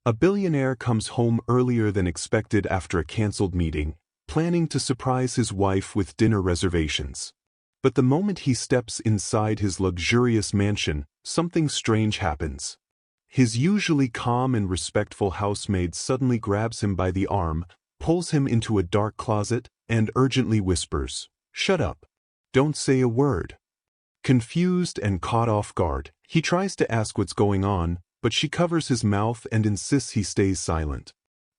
A billionaire comes home earlier than expected after a cancelled meeting, planning to surprise his wife with dinner reservations. But the moment he steps inside his luxurious mansion, something strange happens. His usually calm and respectful housemaid suddenly grabs him by the arm, pulls him into a dark closet, and urgently whispers, "Shut up. Don't say a word." Confused and caught off guard, he tries to ask what's going on, but she covers his mouth and insists he stays silent.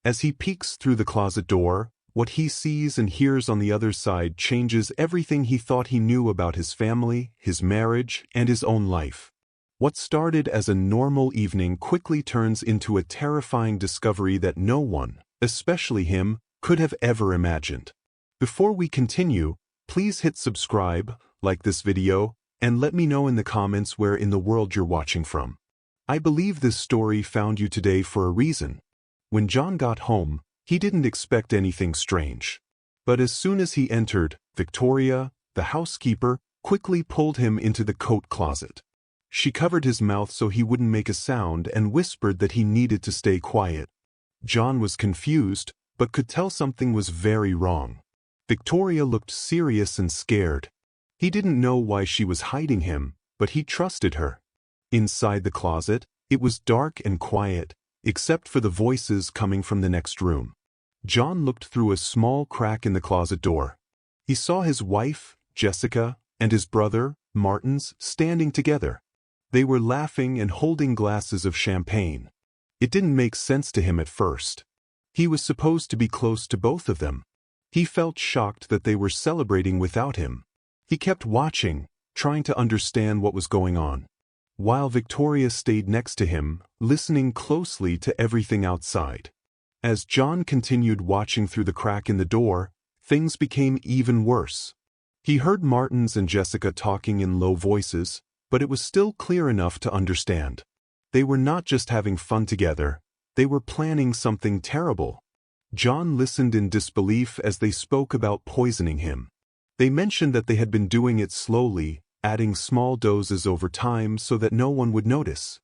As he peeks through the closet door, what he sees and hears on the other side changes everything he thought he knew about his family, his marriage, and his own life. What started as a normal evening quickly turns into a terrifying discovery that no one, especially him, could have ever imagined. Before we continue, please hit subscribe, like this video, and let me know in the comments where in the world you're watching from. I believe this story found you today for a reason. When John got home, he didn't expect anything strange. But as soon as he entered, Victoria, the housekeeper, quickly pulled him into the coat closet. She covered his mouth so he wouldn't make a sound and whispered that he needed to stay quiet. John was confused, but could tell something was very wrong. Victoria looked serious and scared. He didn't know why she was hiding him, but he trusted her. Inside the closet, it was dark and quiet, except for the voices coming from the next room. John looked through a small crack in the closet door. He saw his wife, Jessica, and his brother, Martins, standing together. They were laughing and holding glasses of champagne. It didn't make sense to him at first. He was supposed to be close to both of them. He felt shocked that they were celebrating without him. He kept watching, trying to understand what was going on, while Victoria stayed next to him, listening closely to everything outside. As John continued watching through the crack in the door, things became even worse. He heard Martins and Jessica talking in low voices, but it was still clear enough to understand. They were not just having fun together, they were planning something terrible. John listened in disbelief as they spoke about poisoning him. They mentioned that they had been doing it slowly, adding small doses over time so that no one would notice.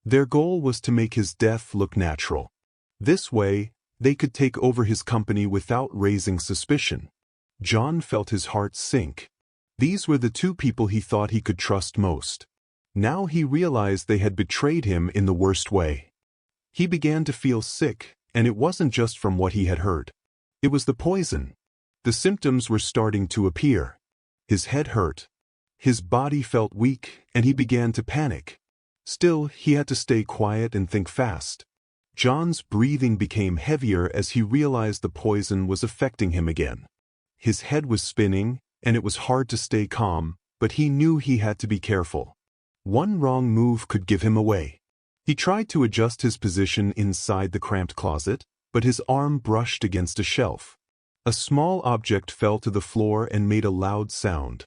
Their goal was to make his death look natural. This way, they could take over his company without raising suspicion. John felt his heart sink. These were the two people he thought he could trust most. Now he realized they had betrayed him in the worst way. He began to feel sick, and it wasn't just from what he had heard. It was the poison. The symptoms were starting to appear. His head hurt. His body felt weak, and he began to panic. Still, he had to stay quiet and think fast. John's breathing became heavier as he realized the poison was affecting him again. His head was spinning, and it was hard to stay calm, but he knew he had to be careful. One wrong move could give him away. He tried to adjust his position inside the cramped closet, but his arm brushed against a shelf. A small object fell to the floor and made a loud sound.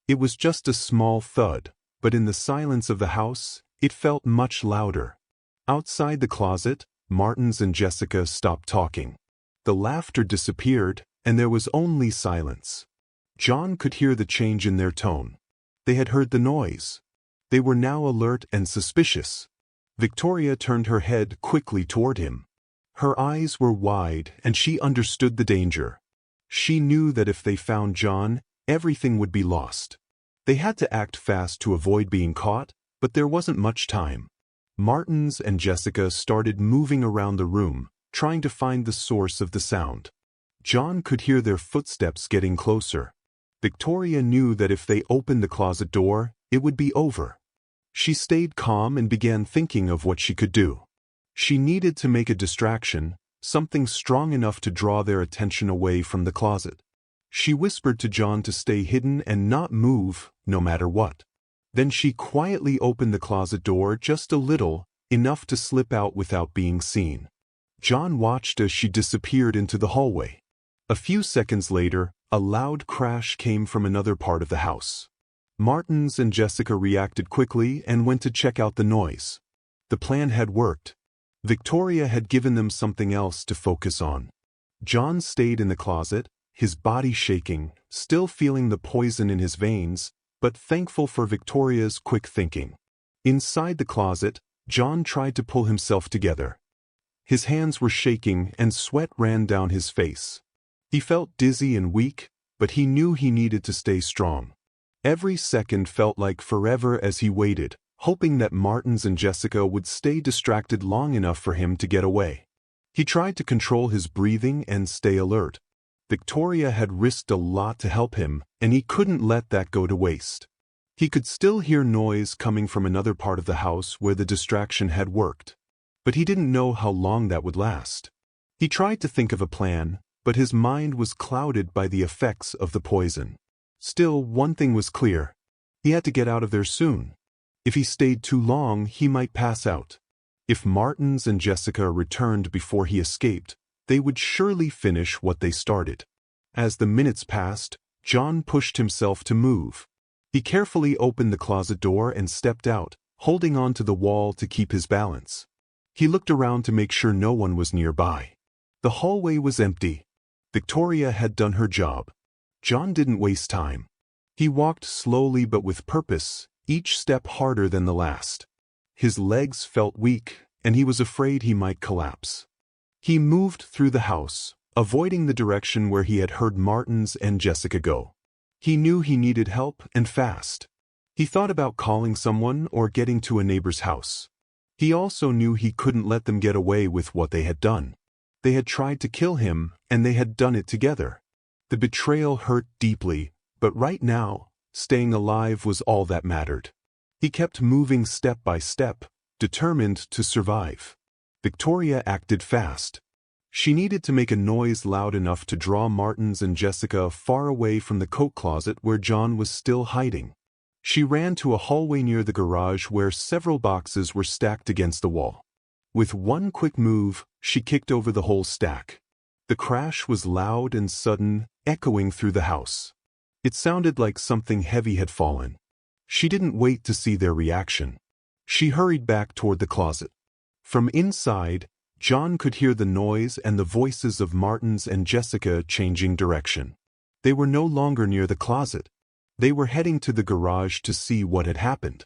It was just a small thud, but in the silence of the house, it felt much louder. Outside the closet, Martins and Jessica stopped talking. The laughter disappeared, and there was only silence. John could hear the change in their tone. They had heard the noise. They were now alert and suspicious. Victoria turned her head quickly toward him. Her eyes were wide, and she understood the danger. She knew that if they found John, everything would be lost. They had to act fast to avoid being caught, but there wasn't much time. Martins and Jessica started moving around the room, trying to find the source of the sound. John could hear their footsteps getting closer. Victoria knew that if they opened the closet door, it would be over. She stayed calm and began thinking of what she could do. She needed to make a distraction, something strong enough to draw their attention away from the closet. She whispered to John to stay hidden and not move, no matter what. Then she quietly opened the closet door just a little, enough to slip out without being seen. John watched as she disappeared into the hallway. A few seconds later, a loud crash came from another part of the house. Martins and Jessica reacted quickly and went to check out the noise. The plan had worked. Victoria had given them something else to focus on. John stayed in the closet, his body shaking, still feeling the poison in his veins, but thankful for Victoria's quick thinking. Inside the closet, John tried to pull himself together. His hands were shaking and sweat ran down his face. He felt dizzy and weak, but he knew he needed to stay strong. Every second felt like forever as he waited, hoping that Martins and Jessica would stay distracted long enough for him to get away. He tried to control his breathing and stay alert. Victoria had risked a lot to help him, and he couldn't let that go to waste. He could still hear noise coming from another part of the house where the distraction had worked. But he didn't know how long that would last. He tried to think of a plan, but his mind was clouded by the effects of the poison. Still, one thing was clear. He had to get out of there soon. If he stayed too long, he might pass out. If Martins and Jessica returned before he escaped, they would surely finish what they started. As the minutes passed, John pushed himself to move. He carefully opened the closet door and stepped out, holding on to the wall to keep his balance. He looked around to make sure no one was nearby. The hallway was empty. Victoria had done her job. John didn't waste time. He walked slowly but with purpose, each step harder than the last. His legs felt weak, and he was afraid he might collapse. He moved through the house, avoiding the direction where he had heard Martins and Jessica go. He knew he needed help, and fast. He thought about calling someone or getting to a neighbor's house. He also knew he couldn't let them get away with what they had done. They had tried to kill him, and they had done it together. The betrayal hurt deeply, but right now, staying alive was all that mattered. He kept moving step by step, determined to survive. Victoria acted fast. She needed to make a noise loud enough to draw Martins and Jessica far away from the coat closet where John was still hiding. She ran to a hallway near the garage where several boxes were stacked against the wall. With one quick move, she kicked over the whole stack. The crash was loud and sudden, echoing through the house. It sounded like something heavy had fallen. She didn't wait to see their reaction. She hurried back toward the closet. From inside, John could hear the noise and the voices of Martins and Jessica changing direction. They were no longer near the closet. They were heading to the garage to see what had happened.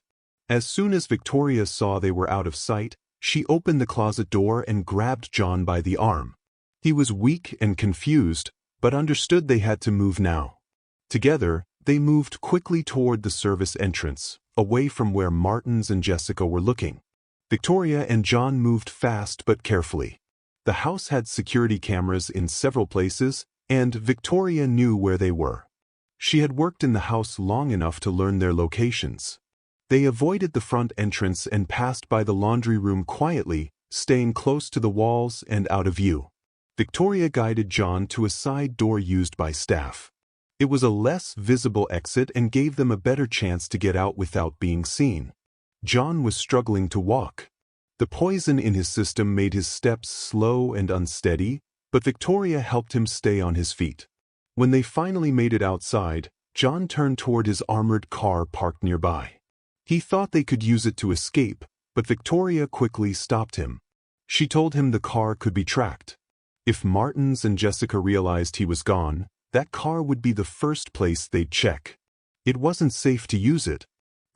As soon as Victoria saw they were out of sight, she opened the closet door and grabbed John by the arm. He was weak and confused, but understood they had to move now. Together, they moved quickly toward the service entrance, away from where Martins and Jessica were looking. Victoria and John moved fast but carefully. The house had security cameras in several places, and Victoria knew where they were. She had worked in the house long enough to learn their locations. They avoided the front entrance and passed by the laundry room quietly, staying close to the walls and out of view. Victoria guided John to a side door used by staff. It was a less visible exit and gave them a better chance to get out without being seen. John was struggling to walk. The poison in his system made his steps slow and unsteady, but Victoria helped him stay on his feet. When they finally made it outside, John turned toward his armored car parked nearby. He thought they could use it to escape, but Victoria quickly stopped him. She told him the car could be tracked. If Martins and Jessica realized he was gone, that car would be the first place they'd check. It wasn't safe to use it.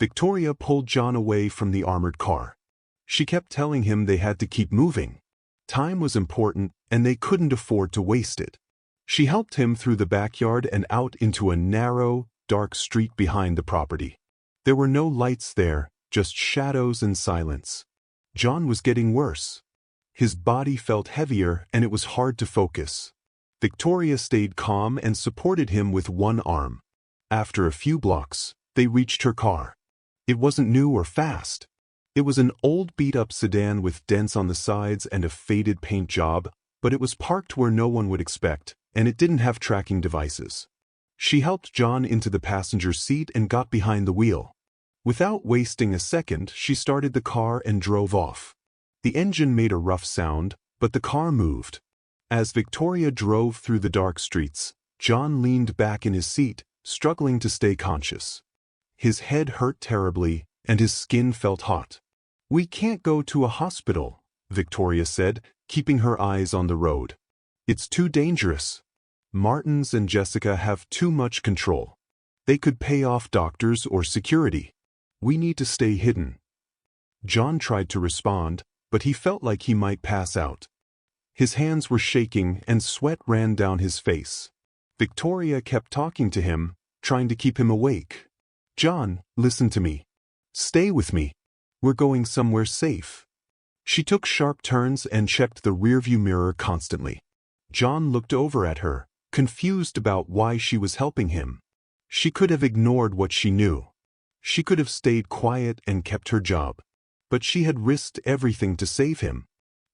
Victoria pulled John away from the armored car. She kept telling him they had to keep moving. Time was important, and they couldn't afford to waste it. She helped him through the backyard and out into a narrow, dark street behind the property. There were no lights there, just shadows and silence. John was getting worse. His body felt heavier, and it was hard to focus. Victoria stayed calm and supported him with one arm. After a few blocks, they reached her car. It wasn't new or fast. It was an old beat-up sedan with dents on the sides and a faded paint job, but it was parked where no one would expect, and it didn't have tracking devices. She helped John into the passenger seat and got behind the wheel. Without wasting a second, she started the car and drove off. The engine made a rough sound, but the car moved. As Victoria drove through the dark streets, John leaned back in his seat, struggling to stay conscious. His head hurt terribly, and his skin felt hot. "We can't go to a hospital," Victoria said, keeping her eyes on the road. "It's too dangerous. Martins and Jessica have too much control. They could pay off doctors or security. We need to stay hidden." John tried to respond, but he felt like he might pass out. His hands were shaking and sweat ran down his face. Victoria kept talking to him, trying to keep him awake. "John, listen to me. Stay with me. We're going somewhere safe." She took sharp turns and checked the rearview mirror constantly. John looked over at her, confused about why she was helping him. She could have ignored what she knew. She could have stayed quiet and kept her job. But she had risked everything to save him.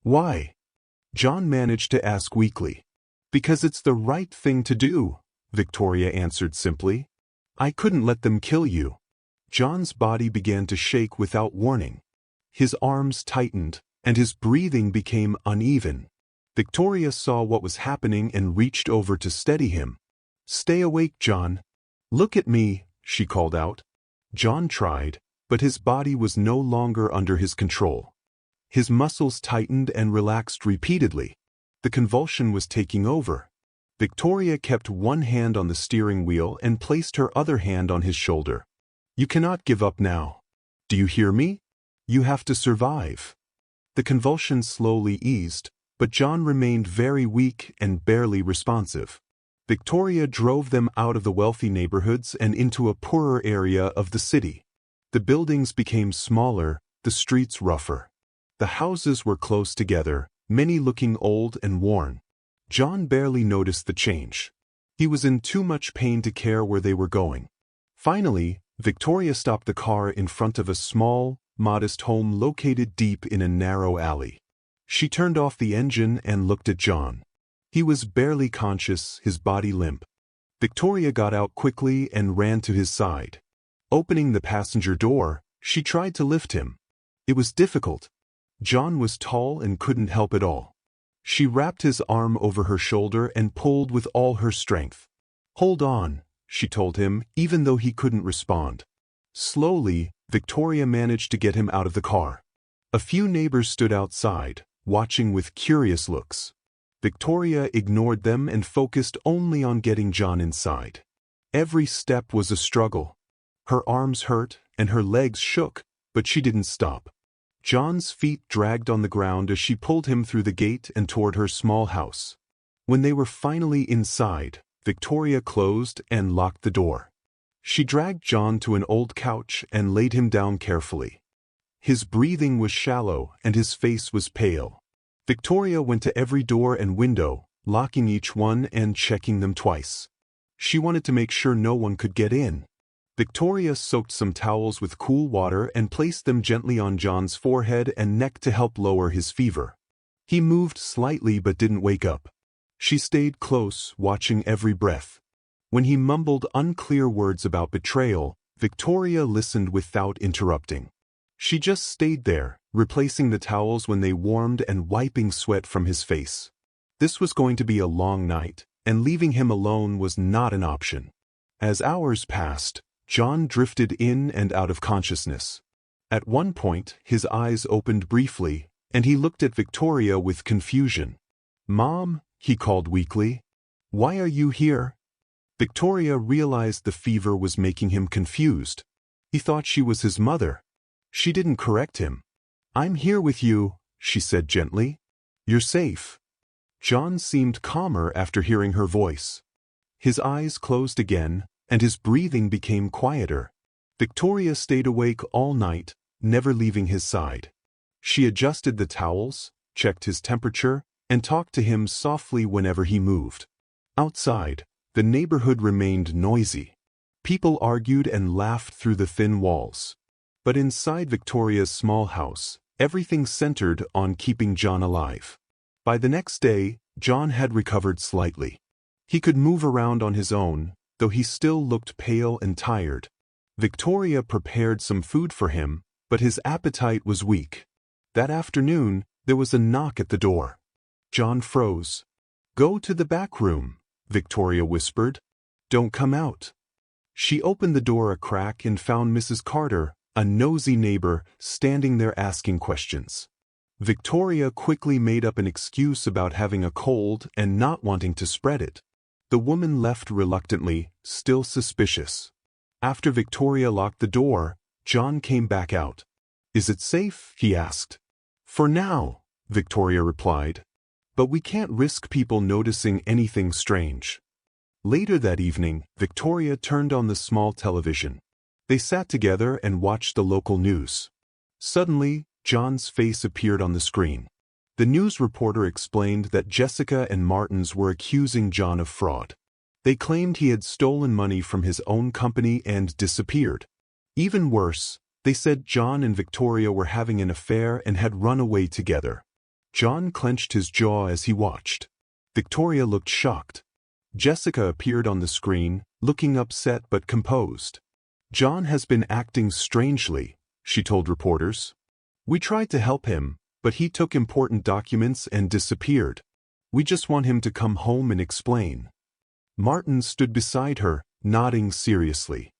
Why? John managed to ask weakly. "Because it's the right thing to do," Victoria answered simply. "I couldn't let them kill you." John's body began to shake without warning. His arms tightened, and his breathing became uneven. Victoria saw what was happening and reached over to steady him. "Stay awake, John. Look at me," she called out. John tried, but his body was no longer under his control. His muscles tightened and relaxed repeatedly. The convulsion was taking over. Victoria kept one hand on the steering wheel and placed her other hand on his shoulder. "You cannot give up now. Do you hear me? You have to survive." The convulsion slowly eased, but John remained very weak and barely responsive. Victoria drove them out of the wealthy neighborhoods and into a poorer area of the city. The buildings became smaller, the streets rougher. The houses were close together, many looking old and worn. John barely noticed the change. He was in too much pain to care where they were going. Finally, Victoria stopped the car in front of a small, modest home located deep in a narrow alley. She turned off the engine and looked at John. He was barely conscious, his body limp. Victoria got out quickly and ran to his side. Opening the passenger door, she tried to lift him. It was difficult. John was tall and couldn't help at all. She wrapped his arm over her shoulder and pulled with all her strength. "Hold on," she told him, even though he couldn't respond. Slowly, Victoria managed to get him out of the car. A few neighbors stood outside, watching with curious looks. Victoria ignored them and focused only on getting John inside. Every step was a struggle. Her arms hurt and her legs shook, but she didn't stop. John's feet dragged on the ground as she pulled him through the gate and toward her small house. When they were finally inside, Victoria closed and locked the door. She dragged John to an old couch and laid him down carefully. His breathing was shallow and his face was pale. Victoria went to every door and window, locking each one and checking them twice. She wanted to make sure no one could get in. Victoria soaked some towels with cool water and placed them gently on John's forehead and neck to help lower his fever. He moved slightly but didn't wake up. She stayed close, watching every breath. When he mumbled unclear words about betrayal, Victoria listened without interrupting. She just stayed there, replacing the towels when they warmed and wiping sweat from his face. This was going to be a long night, and leaving him alone was not an option. As hours passed, John drifted in and out of consciousness. At one point, his eyes opened briefly, and he looked at Victoria with confusion. "Mom," he called weakly. "Why are you here?" Victoria realized the fever was making him confused. He thought she was his mother. She didn't correct him. "I'm here with you," she said gently. "You're safe." John seemed calmer after hearing her voice. His eyes closed again, and his breathing became quieter. Victoria stayed awake all night, never leaving his side. She adjusted the towels, checked his temperature, and talked to him softly whenever he moved. Outside, the neighborhood remained noisy. People argued and laughed through the thin walls. But inside Victoria's small house, everything centered on keeping John alive. By the next day, John had recovered slightly. He could move around on his own, though he still looked pale and tired. Victoria prepared some food for him, but his appetite was weak. That afternoon, there was a knock at the door. John froze. "Go to the back room," Victoria whispered. "Don't come out." She opened the door a crack and found Mrs. Carter, a nosy neighbor, standing there asking questions. Victoria quickly made up an excuse about having a cold and not wanting to spread it. The woman left reluctantly, still suspicious. After Victoria locked the door, John came back out. "Is it safe?" he asked. "For now," Victoria replied. but we can't risk people noticing anything strange. Later that evening, Victoria turned on the small television. They sat together and watched the local news. Suddenly, John's face appeared on the screen. The news reporter explained that Jessica and Martins were accusing John of fraud. They claimed he had stolen money from his own company and disappeared. Even worse, they said John and Victoria were having an affair and had run away together. John clenched his jaw as he watched. Victoria looked shocked. Jessica appeared on the screen, looking upset but composed. "John has been acting strangely," she told reporters. "We tried to help him, but he took important documents and disappeared. We just want him to come home and explain." Martin stood beside her, nodding seriously.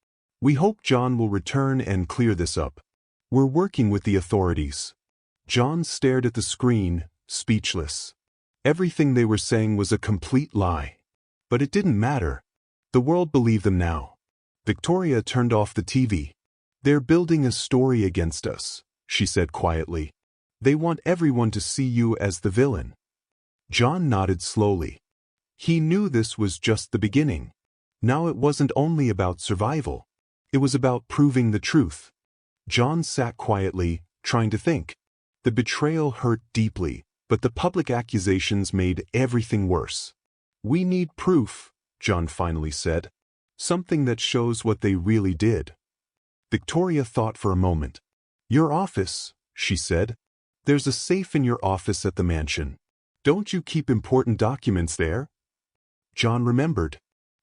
"We hope John will return and clear this up. We're working with the authorities." John stared at the screen, speechless. Everything they were saying was a complete lie. But it didn't matter. The world believed them now. Victoria turned off the TV. "They're building a story against us," she said quietly. "They want everyone to see you as the villain." John nodded slowly. He knew this was just the beginning. Now it wasn't only about survival. It was about proving the truth. John sat quietly, trying to think. The betrayal hurt deeply, but the public accusations made everything worse. "We need proof," John finally said. "Something that shows what they really did." Victoria thought for a moment. "Your office," she said. "There's a safe in your office at the mansion. Don't you keep important documents there?" John remembered.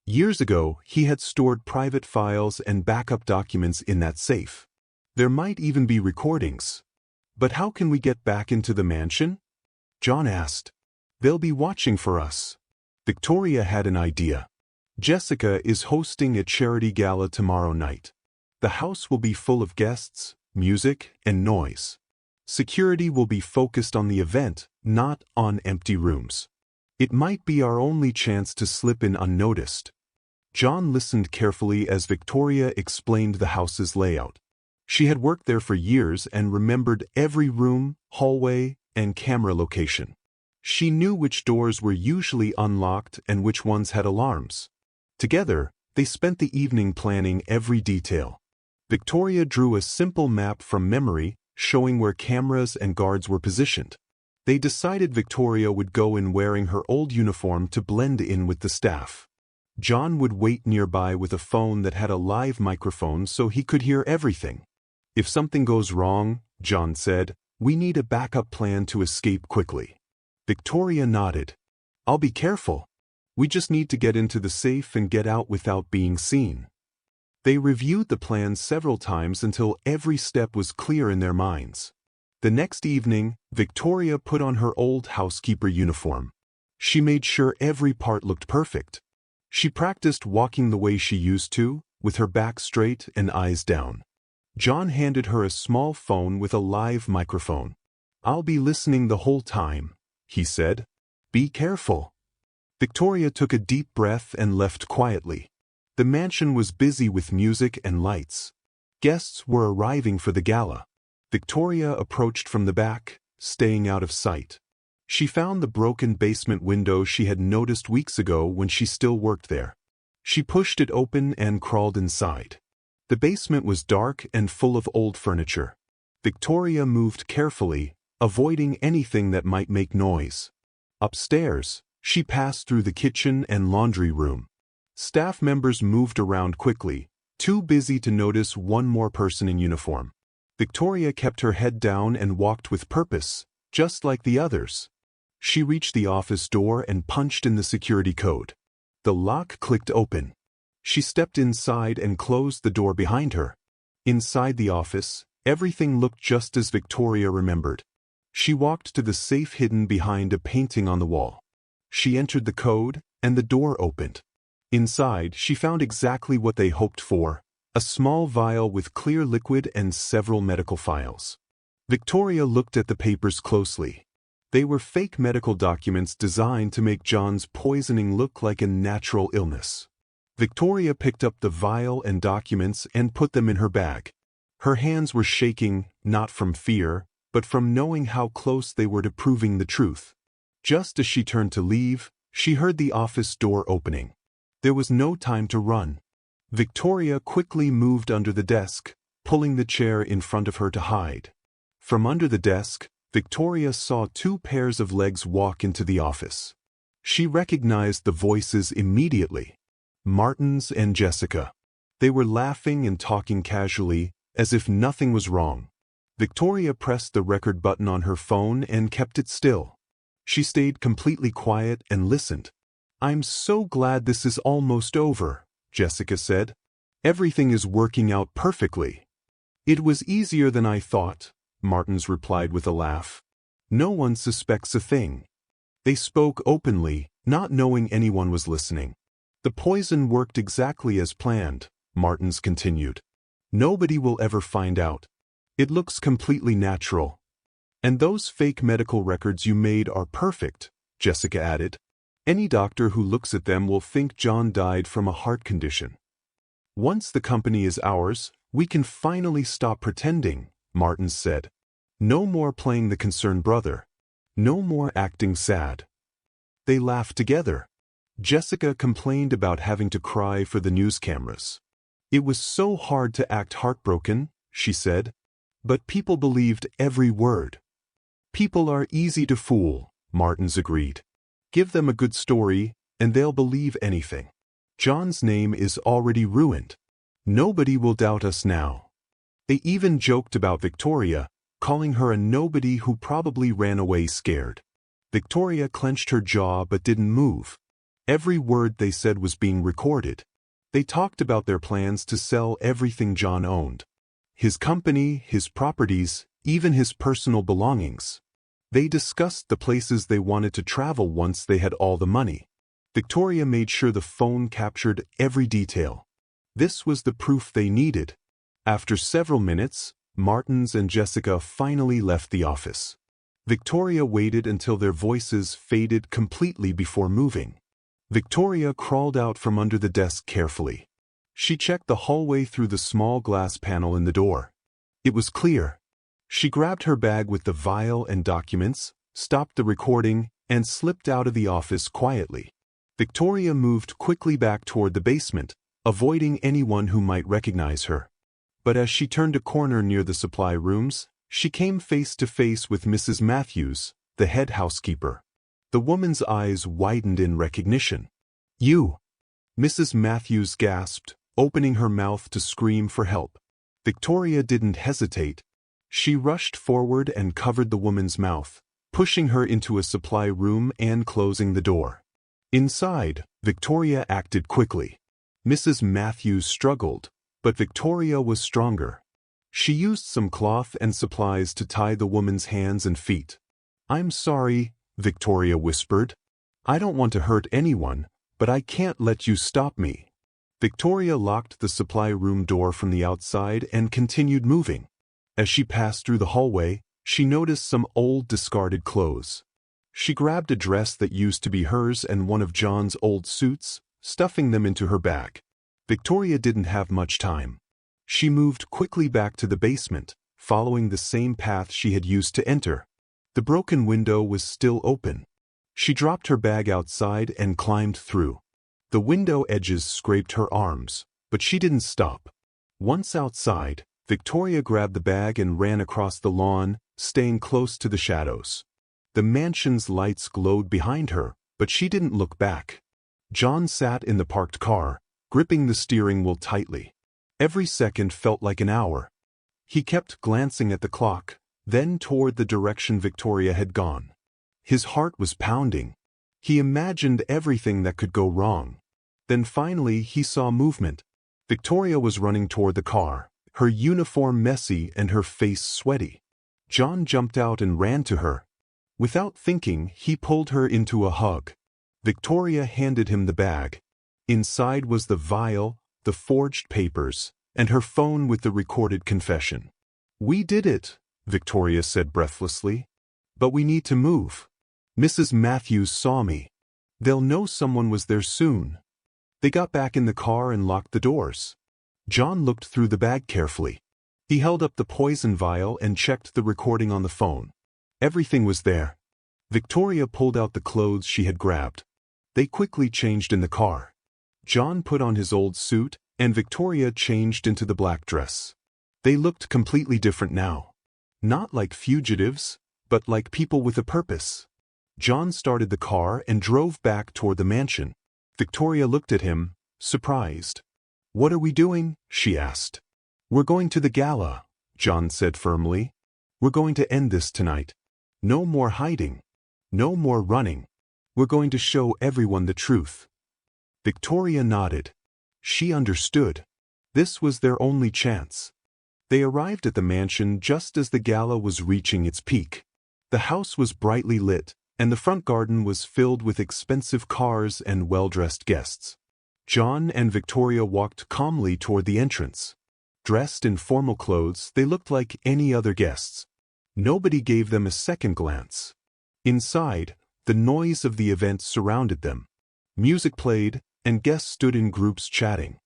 Years ago, he had stored private files and backup documents in that safe. There might even be recordings. "But how can we get back into the mansion?" John asked. "They'll be watching for us." Victoria had an idea. "Jessica is hosting a charity gala tomorrow night. The house will be full of guests, music, and noise. Security will be focused on the event, not on empty rooms. It might be our only chance to slip in unnoticed." John listened carefully as Victoria explained the house's layout. She had worked there for years and remembered every room, hallway, and camera location. She knew which doors were usually unlocked and which ones had alarms. Together, they spent the evening planning every detail. Victoria drew a simple map from memory, showing where cameras and guards were positioned. They decided Victoria would go in wearing her old uniform to blend in with the staff. John would wait nearby with a phone that had a live microphone so he could hear everything. "If something goes wrong," John said, "we need a backup plan to escape quickly." Victoria nodded. "I'll be careful. We just need to get into the safe and get out without being seen." They reviewed the plan several times until every step was clear in their minds. The next evening, Victoria put on her old housekeeper uniform. She made sure every part looked perfect. She practiced walking the way she used to, with her back straight and eyes down. John handed her a small phone with a live microphone. "I'll be listening the whole time," he said. "Be careful." Victoria took a deep breath and left quietly. The mansion was busy with music and lights. Guests were arriving for the gala. Victoria approached from the back, staying out of sight. She found the broken basement window she had noticed weeks ago when she still worked there. She pushed it open and crawled inside. The basement was dark and full of old furniture. Victoria moved carefully, avoiding anything that might make noise. Upstairs, she passed through the kitchen and laundry room. Staff members moved around quickly, too busy to notice one more person in uniform. Victoria kept her head down and walked with purpose, just like the others. She reached the office door and punched in the security code. The lock clicked open. She stepped inside and closed the door behind her. Inside the office, everything looked just as Victoria remembered. She walked to the safe hidden behind a painting on the wall. She entered the code, and the door opened. Inside, she found exactly what they hoped for, a small vial with clear liquid and several medical files. Victoria looked at the papers closely. They were fake medical documents designed to make John's poisoning look like a natural illness. Victoria picked up the vial and documents and put them in her bag. Her hands were shaking, not from fear, but from knowing how close they were to proving the truth. Just as she turned to leave, she heard the office door opening. There was no time to run. Victoria quickly moved under the desk, pulling the chair in front of her to hide. From under the desk, Victoria saw two pairs of legs walk into the office. She recognized the voices immediately. Martin's and Jessica. They were laughing and talking casually, as if nothing was wrong. Victoria pressed the record button on her phone and kept it still. She stayed completely quiet and listened. "I'm so glad this is almost over," Jessica said. "Everything is working out perfectly." "It was easier than I thought," Martin's replied with a laugh. "No one suspects a thing." They spoke openly, not knowing anyone was listening. "The poison worked exactly as planned," Martin's continued. "Nobody will ever find out. It looks completely natural." "And those fake medical records you made are perfect," Jessica added. "Any doctor who looks at them will think John died from a heart condition." "Once the company is ours, we can finally stop pretending," Martin said. "No more playing the concerned brother. No more acting sad." They laughed together. Jessica complained about having to cry for the news cameras. "It was so hard to act heartbroken," she said. "But people believed every word." "People are easy to fool," Martins agreed. "Give them a good story, and they'll believe anything. John's name is already ruined. Nobody will doubt us now." They even joked about Victoria, calling her a nobody who probably ran away scared. Victoria clenched her jaw but didn't move. Every word they said was being recorded. They talked about their plans to sell everything John owned. His company, his properties, even his personal belongings. They discussed the places they wanted to travel once they had all the money. Victoria made sure the phone captured every detail. This was the proof they needed. After several minutes, Martins and Jessica finally left the office. Victoria waited until their voices faded completely before moving. Victoria crawled out from under the desk carefully. She checked the hallway through the small glass panel in the door. It was clear. She grabbed her bag with the vial and documents, stopped the recording, and slipped out of the office quietly. Victoria moved quickly back toward the basement, avoiding anyone who might recognize her. But as she turned a corner near the supply rooms, she came face to face with Mrs. Matthews, the head housekeeper. The woman's eyes widened in recognition. "You!" Mrs. Matthews gasped, opening her mouth to scream for help. Victoria didn't hesitate. She rushed forward and covered the woman's mouth, pushing her into a supply room and closing the door. Inside, Victoria acted quickly. Mrs. Matthews struggled, but Victoria was stronger. She used some cloth and supplies to tie the woman's hands and feet. "I'm sorry," Victoria whispered. "I don't want to hurt anyone, but I can't let you stop me." Victoria locked the supply room door from the outside and continued moving. As she passed through the hallway, she noticed some old discarded clothes. She grabbed a dress that used to be hers and one of John's old suits, stuffing them into her bag. Victoria didn't have much time. She moved quickly back to the basement, following the same path she had used to enter. The broken window was still open. She dropped her bag outside and climbed through. The window edges scraped her arms, but she didn't stop. Once outside, Victoria grabbed the bag and ran across the lawn, staying close to the shadows. The mansion's lights glowed behind her, but she didn't look back. John sat in the parked car, gripping the steering wheel tightly. Every second felt like an hour. He kept glancing at the clock, then toward the direction Victoria had gone. His heart was pounding. He imagined everything that could go wrong. Then finally he saw movement. Victoria was running toward the car, her uniform messy and her face sweaty. John jumped out and ran to her. Without thinking, he pulled her into a hug. Victoria handed him the bag. Inside was the vial, the forged papers, and her phone with the recorded confession. "We did it," Victoria said breathlessly. "But we need to move. Mrs. Matthews saw me. They'll know someone was there soon." They got back in the car and locked the doors. John looked through the bag carefully. He held up the poison vial and checked the recording on the phone. Everything was there. Victoria pulled out the clothes she had grabbed. They quickly changed in the car. John put on his old suit, and Victoria changed into the black dress. They looked completely different now. Not like fugitives, but like people with a purpose. John started the car and drove back toward the mansion. Victoria looked at him, surprised. "What are we doing?" she asked. "We're going to the gala," John said firmly. "We're going to end this tonight. No more hiding. No more running. We're going to show everyone the truth." Victoria nodded. She understood. This was their only chance. They arrived at the mansion just as the gala was reaching its peak. The house was brightly lit, and the front garden was filled with expensive cars and well-dressed guests. John and Victoria walked calmly toward the entrance. Dressed in formal clothes, they looked like any other guests. Nobody gave them a second glance. Inside, the noise of the event surrounded them. Music played, and guests stood in groups chatting.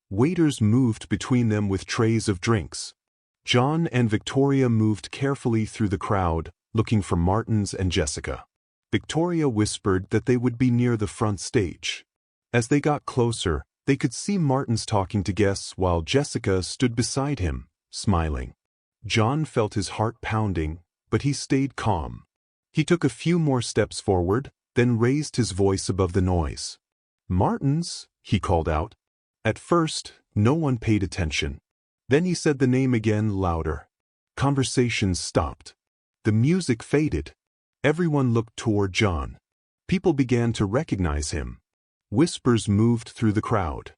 Waiters moved between them with trays of drinks. John and Victoria moved carefully through the crowd, looking for Martins and Jessica. Victoria whispered that they would be near the front stage. As they got closer, they could see Martins talking to guests while Jessica stood beside him, smiling. John felt his heart pounding, but he stayed calm. He took a few more steps forward, then raised his voice above the noise. "Martins," he called out. At first, no one paid attention. Then he said the name again louder. Conversations stopped. The music faded. Everyone looked toward John. People began to recognize him. Whispers moved through the crowd.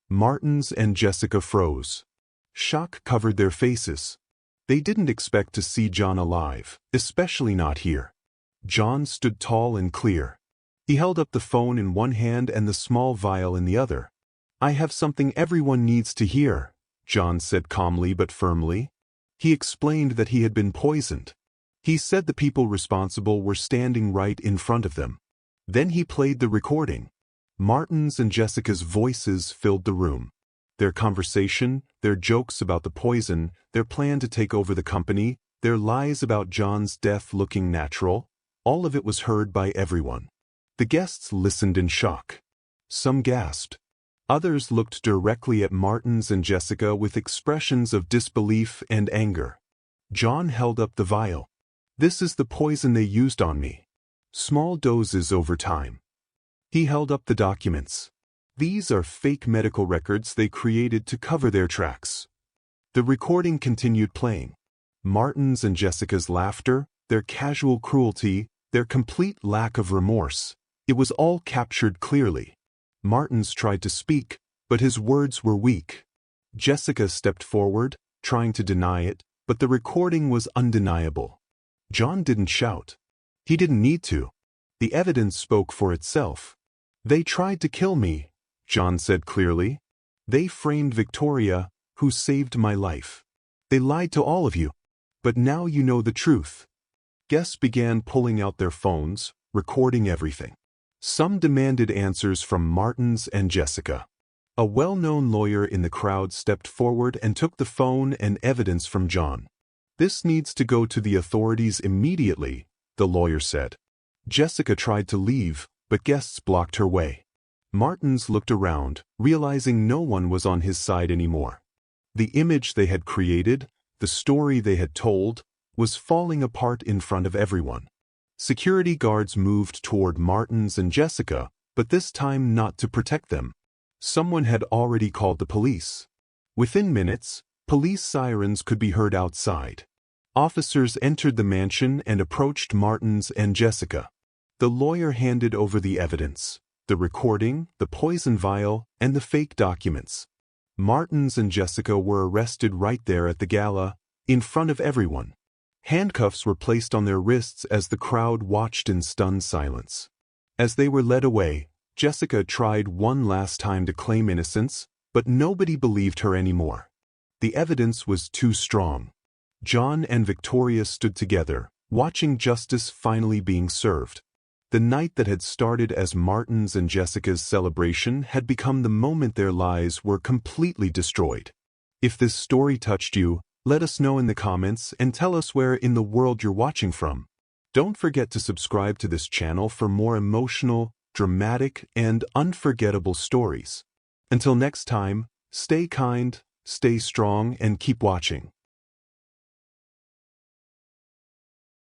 Martins and Jessica froze. Shock covered their faces. They didn't expect to see John alive, especially not here. John stood tall and clear. He held up the phone in one hand and the small vial in the other. "I have something everyone needs to hear," John said calmly but firmly. He explained that he had been poisoned. He said the people responsible were standing right in front of them. Then he played the recording. Martins and Jessica's voices filled the room. Their conversation, their jokes about the poison, their plan to take over the company, their lies about John's death looking natural, all of it was heard by everyone. The guests listened in shock. Some gasped. Others looked directly at Martins and Jessica with expressions of disbelief and anger. John held up the vial. "This is the poison they used on me. Small doses over time." He held up the documents. "These are fake medical records they created to cover their tracks." The recording continued playing. Martins and Jessica's laughter, their casual cruelty, their complete lack of remorse. It was all captured clearly. Martins tried to speak, but his words were weak. Jessica stepped forward, trying to deny it, but the recording was undeniable. John didn't shout. He didn't need to. The evidence spoke for itself. "They tried to kill me," John said clearly. "They framed Victoria, who saved my life. They lied to all of you. But now you know the truth." Guests began pulling out their phones, recording everything. Some demanded answers from Martins and Jessica. A well-known lawyer in the crowd stepped forward and took the phone and evidence from John. "This needs to go to the authorities immediately," the lawyer said. Jessica tried to leave, but guests blocked her way. Martins looked around, realizing no one was on his side anymore. The image they had created, the story they had told, was falling apart in front of everyone. Security guards moved toward Martins and Jessica, but this time not to protect them. Someone had already called the police. Within minutes, police sirens could be heard outside. Officers entered the mansion and approached Martins and Jessica. The lawyer handed over the evidence, the recording, the poison vial, and the fake documents. Martins and Jessica were arrested right there at the gala, in front of everyone. Handcuffs were placed on their wrists as the crowd watched in stunned silence. As they were led away, Jessica tried one last time to claim innocence, but nobody believed her anymore. The evidence was too strong. John and Victoria stood together, watching justice finally being served. The night that had started as Martins and Jessica's celebration had become the moment their lives were completely destroyed. If this story touched you, let us know in the comments and tell us where in the world you're watching from. Don't forget to subscribe to this channel for more emotional, dramatic, and unforgettable stories. Until next time, stay kind, stay strong, and keep watching.